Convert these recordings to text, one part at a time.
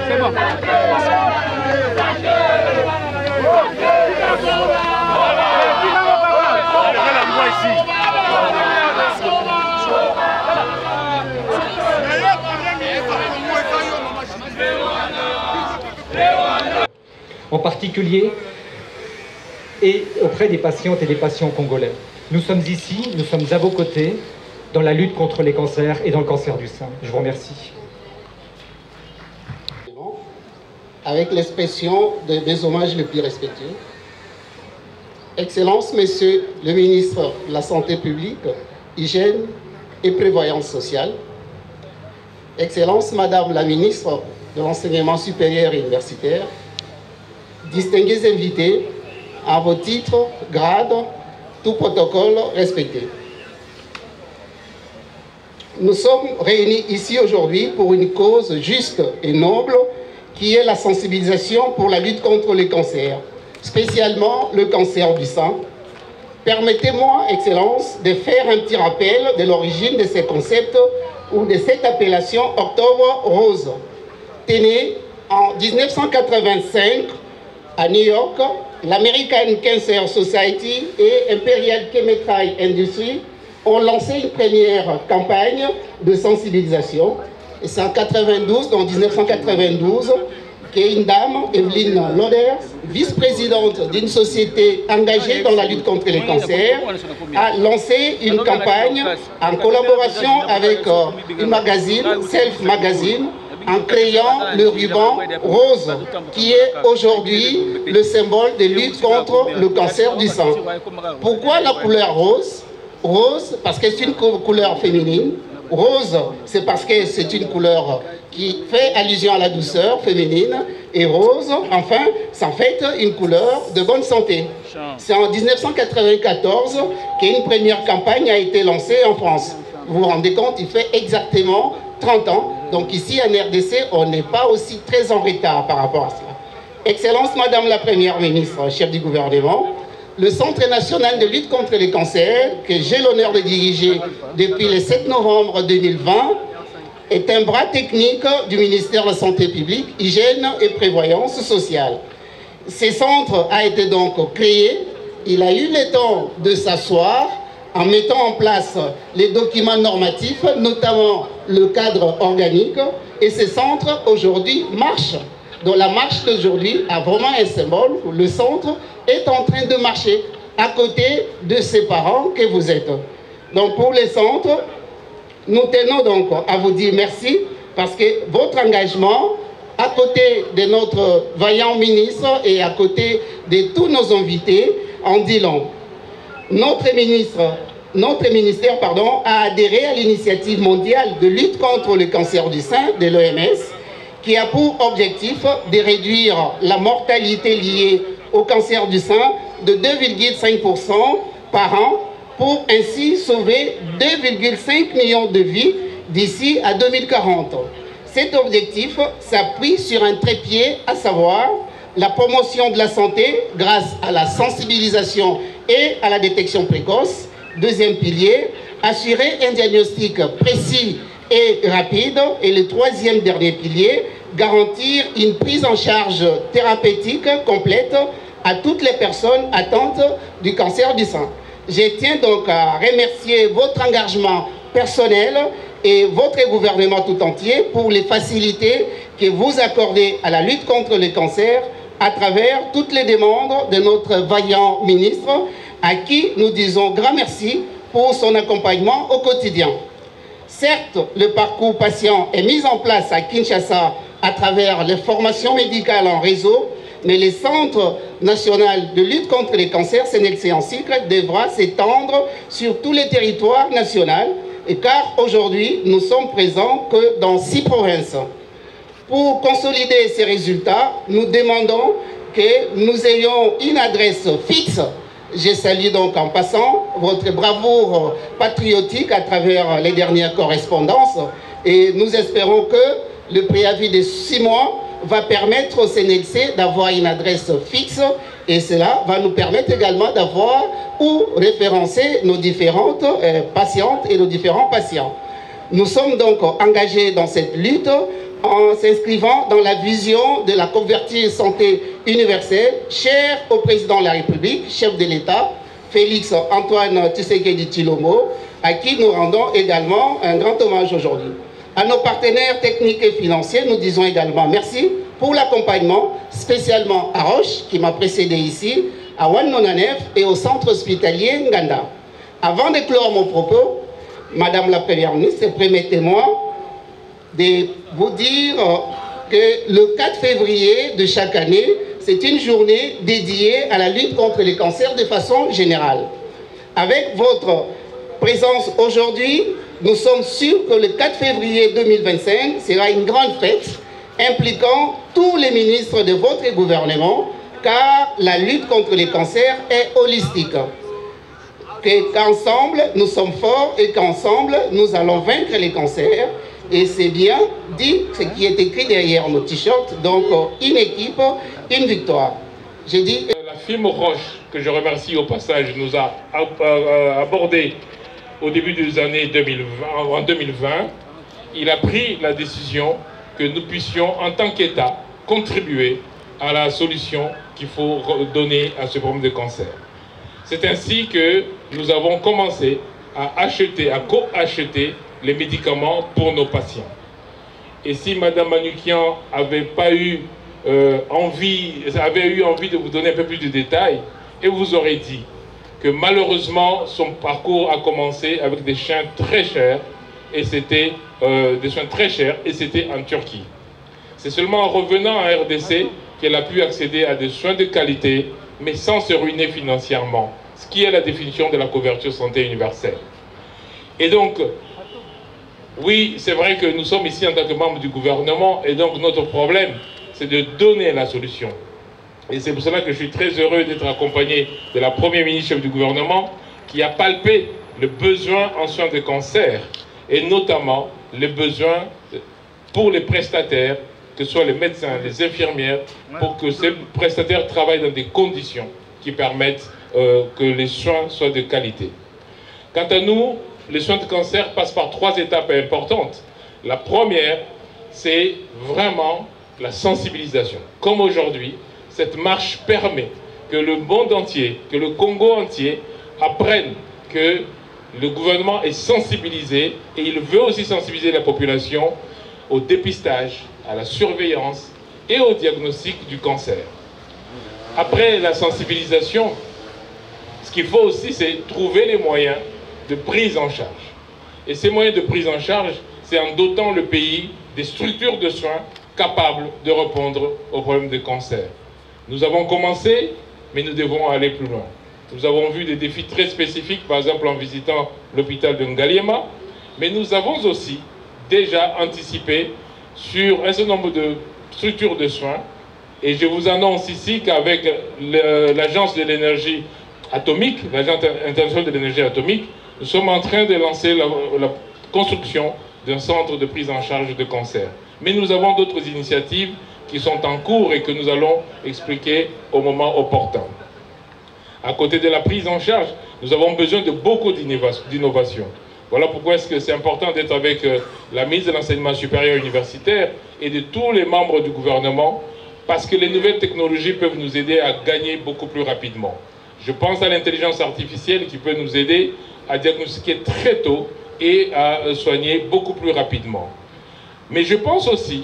C'est bon. En particulier et auprès des patientes et des patients congolais. Nous sommes ici, nous sommes à vos côtés dans la lutte contre les cancers et dans le cancer du sein. Je vous remercie. Avec l'expression de mes hommages les plus respectueux. Excellences, Monsieur le ministre de la Santé publique, Hygiène et Prévoyance sociale. Excellences, Madame la ministre de l'Enseignement supérieur et universitaire. Distingués invités, à vos titres, grades, tout protocole respecté. Nous sommes réunis ici aujourd'hui pour une cause juste et noble qui est la sensibilisation pour la lutte contre les cancers, spécialement le cancer du sein. Permettez-moi, Excellence, de faire un petit rappel de l'origine de ce concept ou de cette appellation Octobre Rose. Né en 1985 à New York, l'American Cancer Society et Imperial Chemical Industry ont lancé une première campagne de sensibilisation. Et c'est en 1992, qu'une dame, Evelyne Loders, vice-présidente d'une société engagée dans la lutte contre les cancers, a lancé une campagne en collaboration avec une magazine, Self Magazine, en créant le ruban rose, qui est aujourd'hui le symbole de lutte contre le cancer du sein. Pourquoi la couleur rose? Rose, parce que c'est une couleur féminine. Rose, c'est parce que c'est une couleur qui fait allusion à la douceur féminine. Et rose, enfin, c'est en fait une couleur de bonne santé. C'est en 1994 qu'une première campagne a été lancée en France. Vous vous rendez compte, il fait exactement 30 ans. Donc ici, en RDC, on n'est pas aussi très en retard par rapport à cela. Excellence, Madame la Première ministre, chef du gouvernement, le Centre national de lutte contre les cancers, que j'ai l'honneur de diriger depuis le 7 novembre 2020, est un bras technique du ministère de la Santé publique, Hygiène et Prévoyance sociale. Ce centre a été donc créé, il a eu le temps de s'asseoir en mettant en place les documents normatifs, notamment le cadre organique, et ce centre aujourd'hui marche. Donc la marche d'aujourd'hui a vraiment un symbole où le centre est en train de marcher. à côté de ces parents que vous êtes. Donc pour les centres, nous tenons donc à vous dire merci parce que votre engagement, à côté de notre vaillant ministre et à côté de tous nos invités, en dit long. Notre ministère a adhéré à l'initiative mondiale de lutte contre le cancer du sein de l'OMS, qui a pour objectif de réduire la mortalité liée au cancer du sein de 2,5% par an pour ainsi sauver 2,5 millions de vies d'ici à 2040. Cet objectif s'appuie sur un trépied, à savoir la promotion de la santé grâce à la sensibilisation et à la détection précoce. Deuxième pilier, assurer un diagnostic précis et rapide. Et le troisième dernier pilier, garantir une prise en charge thérapeutique complète à toutes les personnes atteintes du cancer du sein. Je tiens donc à remercier votre engagement personnel et votre gouvernement tout entier pour les facilités que vous accordez à la lutte contre le cancer à travers toutes les demandes de notre vaillant ministre, à qui nous disons grand merci pour son accompagnement au quotidien. Certes, le parcours patient est mis en place à Kinshasa à travers les formations médicales en réseau, mais le Centre national de lutte contre les cancers, CNLC en cycle, devra s'étendre sur tous les territoires nationaux, car aujourd'hui, nous sommes présents que dans 6 provinces. Pour consolider ces résultats, nous demandons que nous ayons une adresse fixe. Je salue donc en passant votre bravoure patriotique à travers les dernières correspondances et nous espérons que le préavis de 6 mois va permettre au CNLC d'avoir une adresse fixe et cela va nous permettre également d'avoir où référencer nos différentes patientes et nos différents patients. Nous sommes donc engagés dans cette lutte en s'inscrivant dans la vision de la couverture santé universelle chère au président de la République, chef de l'État, Félix Antoine Tshisekedi Tshilombo, à qui nous rendons également un grand hommage aujourd'hui. À nos partenaires techniques et financiers, nous disons également merci pour l'accompagnement, spécialement à Roche, qui m'a précédé ici, à Wanonanef et au centre hospitalier Nganda. Avant de clore mon propos, Madame la Première ministre, permettez-moi de vous dire que le 4 février de chaque année, c'est une journée dédiée à la lutte contre les cancers de façon générale. Avec votre présence aujourd'hui, nous sommes sûrs que le 4 février 2025 sera une grande fête impliquant tous les ministres de votre gouvernement, car la lutte contre les cancers est holistique. Qu'ensemble, nous sommes forts et qu'ensemble, nous allons vaincre les cancers. Et c'est bien dit ce qui est écrit derrière nos t-shirts. Donc, une équipe, une victoire. J'ai dit... La firme Roche, que je remercie au passage, nous a abordé au début des années 2020, en 2020. Il a pris la décision que nous puissions, en tant qu'État, contribuer à la solution qu'il faut donner à ce problème de cancer. C'est ainsi que nous avons commencé à acheter, à co-acheter les médicaments pour nos patients. Et si Mme Manoukian avait eu envie de vous donner un peu plus de détails, elle vous aurait dit que malheureusement, son parcours a commencé avec des soins très chers, et c'était en Turquie. C'est seulement en revenant en RDC qu'elle a pu accéder à des soins de qualité, mais sans se ruiner financièrement, ce qui est la définition de la couverture santé universelle. Et donc, oui, c'est vrai que nous sommes ici en tant que membres du gouvernement, et donc notre problème, c'est de donner la solution. Et c'est pour cela que je suis très heureux d'être accompagné de la Première ministre chef du gouvernement, qui a palpé le besoin en soins de cancer, et notamment les besoins pour les prestataires, que ce soit les médecins, les infirmières, pour que ces prestataires travaillent dans des conditions qui permettent que les soins soient de qualité. Quant à nous, les soins de cancer passent par 3 étapes importantes. La première, c'est vraiment la sensibilisation. Comme aujourd'hui, cette marche permet que le monde entier, que le Congo entier apprenne que le gouvernement est sensibilisé et il veut aussi sensibiliser la population au dépistage, à la surveillance et au diagnostic du cancer. Après la sensibilisation, ce qu'il faut aussi, c'est trouver les moyens de prise en charge. Et ces moyens de prise en charge, c'est en dotant le pays des structures de soins capables de répondre aux problèmes de cancer. Nous avons commencé, mais nous devons aller plus loin. Nous avons vu des défis très spécifiques, par exemple en visitant l'hôpital de Ngaliema, mais nous avons aussi déjà anticipé sur un certain nombre de structures de soins. Et je vous annonce ici qu'avec l'Agence de l'énergie atomique, l'Agence internationale de l'énergie atomique, nous sommes en train de lancer la construction d'un centre de prise en charge de cancer. Mais nous avons d'autres initiatives qui sont en cours et que nous allons expliquer au moment opportun. À côté de la prise en charge, nous avons besoin de beaucoup d'innovation. Voilà pourquoi est-ce que c'est important d'être avec la ministre de l'Enseignement supérieur universitaire et de tous les membres du gouvernement, parce que les nouvelles technologies peuvent nous aider à gagner beaucoup plus rapidement. Je pense à l'intelligence artificielle qui peut nous aider à diagnostiquer très tôt et à soigner beaucoup plus rapidement. Mais je pense aussi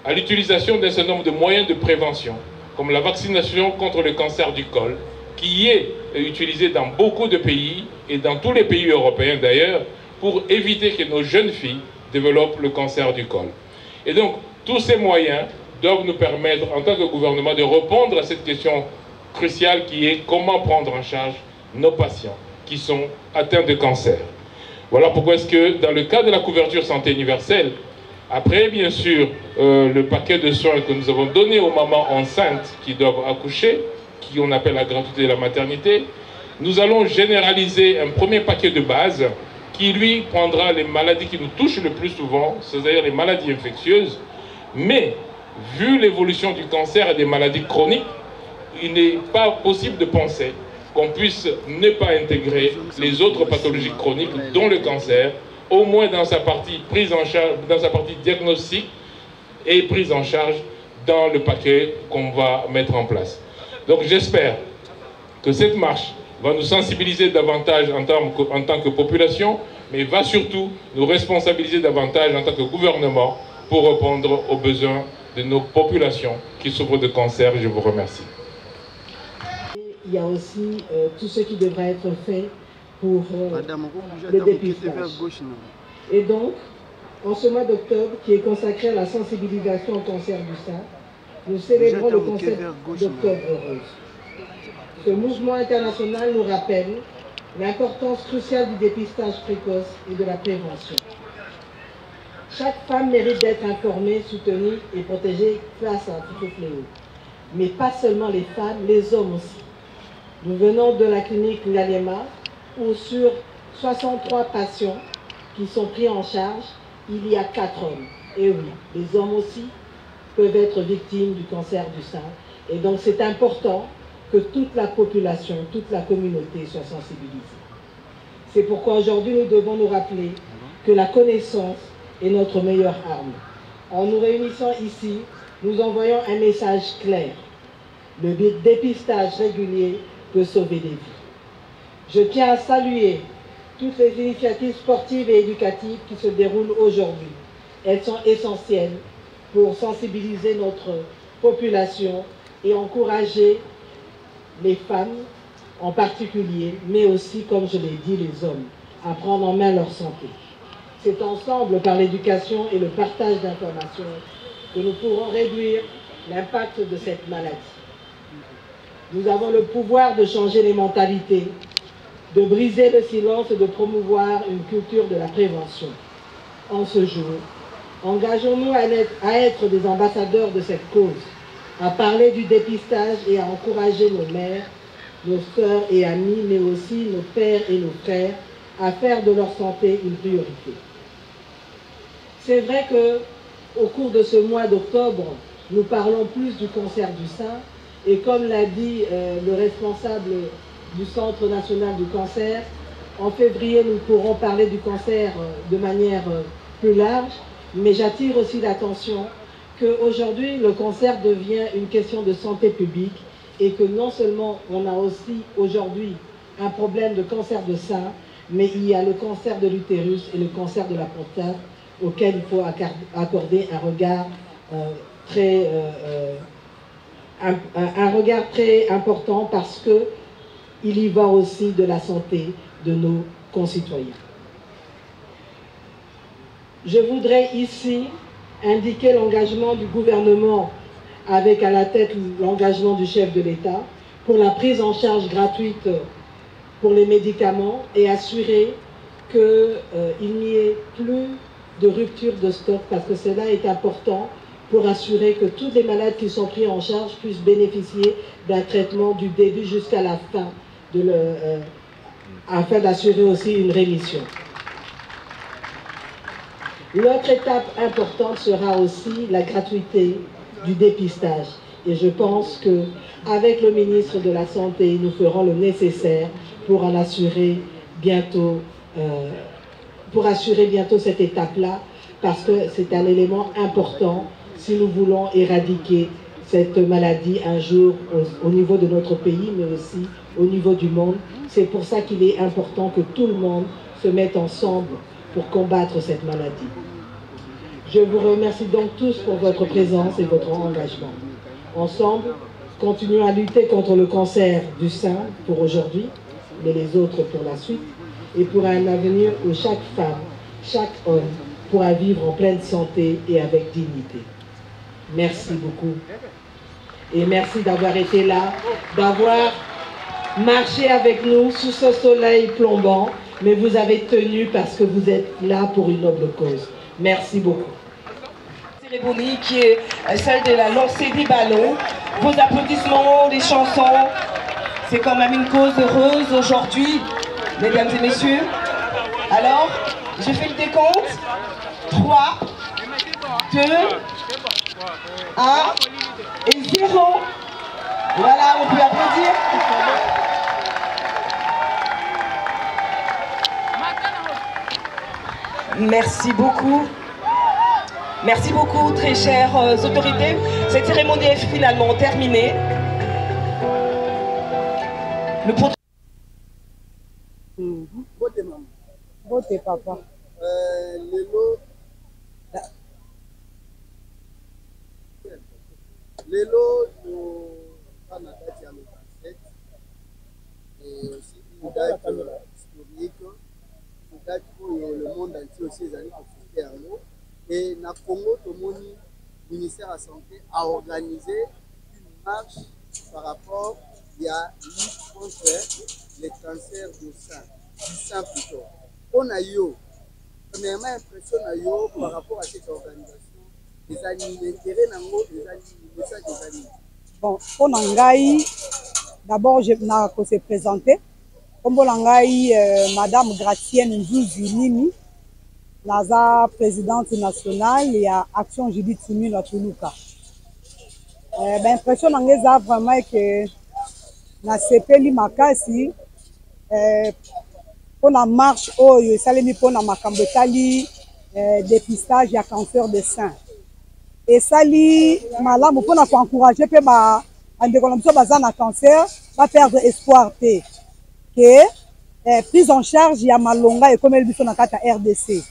à l'utilisation d'un certain nombre de moyens de prévention, comme la vaccination contre le cancer du col, qui est utilisée dans beaucoup de pays, et dans tous les pays européens d'ailleurs, pour éviter que nos jeunes filles développent le cancer du col. Et donc, tous ces moyens doivent nous permettre, en tant que gouvernement, de répondre à cette question cruciale qui est comment prendre en charge nos patients qui sont atteints de cancer. Voilà pourquoi est-ce que, dans le cas de la couverture santé universelle, après, bien sûr, le paquet de soins que nous avons donné aux mamans enceintes qui doivent accoucher, qui on appelle la gratuité de la maternité, nous allons généraliser un premier paquet de base qui, lui, prendra les maladies qui nous touchent le plus souvent, c'est-à-dire les maladies infectieuses. Mais, vu l'évolution du cancer et des maladies chroniques, il n'est pas possible de penser qu'on puisse ne pas intégrer les autres pathologies chroniques, dont le cancer, au moins dans sa partie prise en charge, dans sa partie diagnostic et prise en charge dans le paquet qu'on va mettre en place. Donc j'espère que cette marche va nous sensibiliser davantage en tant que population, mais va surtout nous responsabiliser davantage en tant que gouvernement pour répondre aux besoins de nos populations qui souffrent de cancer. Je vous remercie. Il y a aussi tout ce qui devrait être fait pour le dépistage. Et donc, en ce mois d'octobre, qui est consacré à la sensibilisation au cancer du sein, nous célébrons le concept d'Octobre Heureuse. Ce mouvement international nous rappelle l'importance cruciale du dépistage précoce et de la prévention. Chaque femme mérite d'être informée, soutenue et protégée face à tous ces fléaux. Mais pas seulement les femmes, les hommes aussi. Nous venons de la clinique Ngaliema, où sur 63 patients qui sont pris en charge, il y a 4 hommes. Et oui, les hommes aussi peuvent être victimes du cancer du sein. Et donc c'est important que toute la population, toute la communauté soit sensibilisée. C'est pourquoi aujourd'hui nous devons nous rappeler que la connaissance est notre meilleure arme. En nous réunissant ici, nous envoyons un message clair. Le dépistage régulier peut sauver des vies. Je tiens à saluer toutes les initiatives sportives et éducatives qui se déroulent aujourd'hui. Elles sont essentielles pour sensibiliser notre population et encourager les femmes en particulier, mais aussi, comme je l'ai dit, les hommes, à prendre en main leur santé. C'est ensemble, par l'éducation et le partage d'informations, que nous pourrons réduire l'impact de cette maladie. Nous avons le pouvoir de changer les mentalités, de briser le silence et de promouvoir une culture de la prévention. En ce jour, engageons-nous à être des ambassadeurs de cette cause, à parler du dépistage et à encourager nos mères, nos sœurs et amis, mais aussi nos pères et nos frères, à faire de leur santé une priorité. C'est vrai qu'au cours de ce mois d'octobre, nous parlons plus du cancer du sein, et comme l'a dit le responsable du Centre national du cancer, en février, nous pourrons parler du cancer de manière plus large, mais j'attire aussi l'attention qu'aujourd'hui, le cancer devient une question de santé publique et que non seulement on a aussi aujourd'hui un problème de cancer de sein, mais il y a le cancer de l'utérus et le cancer de la prostate auquel il faut accorder un regard très important parce que il y va aussi de la santé de nos concitoyens. Je voudrais ici indiquer l'engagement du gouvernement, avec à la tête l'engagement du chef de l'État, pour la prise en charge gratuite pour les médicaments et assurer qu'il n'y ait plus de rupture de stock, parce que cela est important pour assurer que tous les malades qui sont pris en charge puissent bénéficier d'un traitement du début jusqu'à la fin, afin d'assurer aussi une rémission. L'autre étape importante sera aussi la gratuité du dépistage. Et je pense qu'avec le ministre de la Santé, nous ferons le nécessaire pour en assurer bientôt, cette étape-là, parce que c'est un élément important si nous voulons éradiquer cette maladie un jour au niveau de notre pays, mais aussi au niveau du monde. C'est pour ça qu'il est important que tout le monde se mette ensemble pour combattre cette maladie. Je vous remercie donc tous pour votre présence et votre engagement. Ensemble, continuons à lutter contre le cancer du sein pour aujourd'hui, mais les autres pour la suite, et pour un avenir où chaque femme, chaque homme pourra vivre en pleine santé et avec dignité. Merci beaucoup. Et merci d'avoir été là, d'avoir marché avec nous sous ce soleil plombant, mais vous avez tenu parce que vous êtes là pour une noble cause. Merci beaucoup. Cérémonie qui est celle de la lancée des ballons. Vos applaudissements, les chansons, c'est quand même une cause heureuse aujourd'hui, mesdames et messieurs. Alors, je fais le décompte. 3, 2, 1 et 0. Voilà, on peut applaudir. Merci beaucoup. Merci beaucoup, très chères autorités. Cette cérémonie est finalement terminée. Le Vote papa. Lelo pas na date ya 27 et aussi une date historique, une date où le monde entier aussi est allé profiter à nous. Et na Congo, le ministère de la Santé a organisé une marche par rapport à lutte contre les cancers du sein plutôt. On a eu, premièrement, impression par rapport à cette organisation. Les animaux, l'intérêt des animaux. Bon, on a d'abord, je vais se présenter. Comme on a Madame Gratienne Nzouzou-Nimi, la présidente nationale et à Action Judith Simi na Tuluka. L'impression est vraiment que na sepeli makasi pour la marche oyo salemi pour na makambetali dépistage ya cancer de sein. Et sali malamu pour na encourager pe ba andeko na biso baza na cancer pas perdre espoir te que prise en charge ya malonga et comme biso na kata RDC.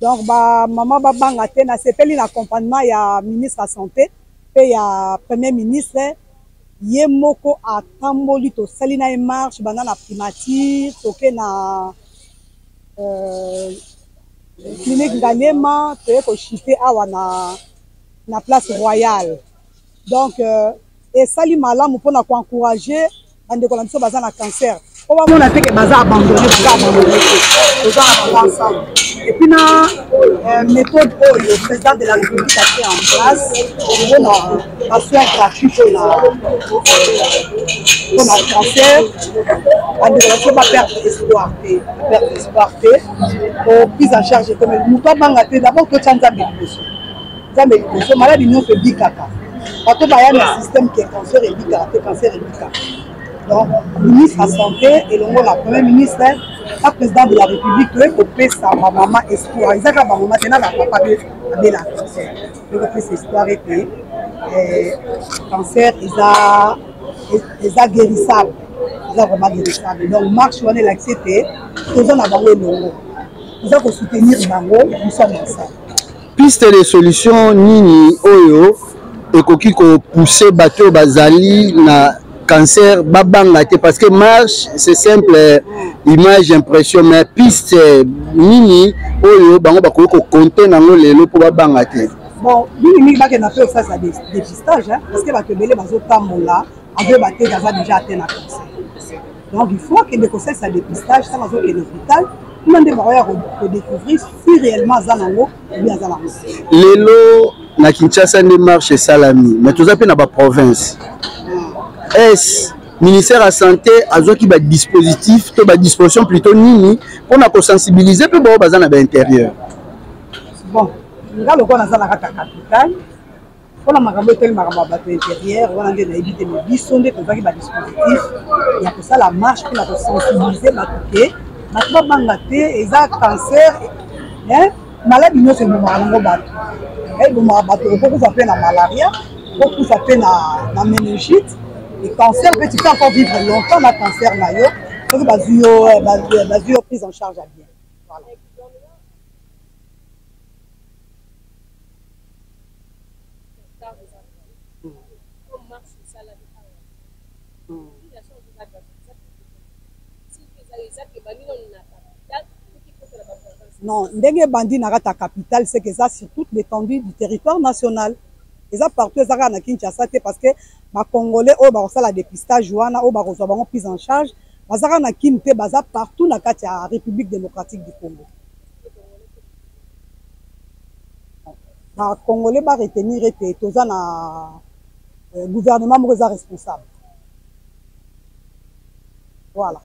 Donc maman babanga te na sepeli na accompagnement ya ministre de la santé et ya premier ministre ye moko atamboli to salina e marche bana na primature toke na clinique Galema te ko chité awa na place royale. Donc et sali malamu pour na encourager bande ko na biso baza na cancer on va mona te ke baza abandonné ensemble. Et puis na méthode le président de la République a fait en place on a soin gratuit pour la cancer on ne va pas perdre espoir pour prise en charge comme nous pas bangater d'abord que ça nous maladie non fait bikaka parce que il y a un système qui est cancer et bikaka. Donc, le ministre de la Santé et le premier ministre, le président de la République, il peut sa maman espoir. Ils ont maman maintenant la papa de la cancer. Il peut faire espoir et que le cancer est guérissable. Ils sont vraiment guérissables. Donc, marche on est l'accepter. Nous avons le nom. Nous avons soutenir Bango. Nous sommes ensemble. Piste de solution nini oyo ekoki ko pousser bateau bazali na cancer babangate parce que marche c'est simple image impression mais piste nini oyo bango bakoki ko compter nango lelo po babangate. Bon, mingi ba ke na fait ça dépistage hein parce que ba ke belé bazo tamola avec ba te gaza déjà atteint la cancer. Donc il faut que le conseil ça dépistage ça bazo ke l'hôpital demande ba ko découvrir si réellement za nango ou bien za la. Lelo na Kinshasa ne marche salami mais tout ça pe na ba province. Est ministère de la santé a qui ba dispositif to ba disposition plutôt nini pour na sensibiliser pe ba bazana ba intérieur. Bon, nga loko na zala kata capital pour la makambo tel makambo ba intérieur wana nde na éviter le bisonde to ba dispositif ya ko ça la marche pour la sensibiliser ba ke na ba bangate eza cancer hein maladie no se mo malango ba et bo ma ba to ko ça fait na malaria ko ça fait na méningite. Le cancer, tu peux encore vivre longtemps dans le cancer. Il faut que tu prise en charge à bien. Voilà. Non, ndenge bandi na rata capitale, c'est que ça sur toute l'étendue du territoire national. Et ça partout, ça na Kinshasa parce que les Congolais ont la dépistage, ont prise en charge. Bazara na Kinte, baza partout na la République démocratique du Congo. Les Congolais va retenir et tout ça na gouvernement responsable. Voilà.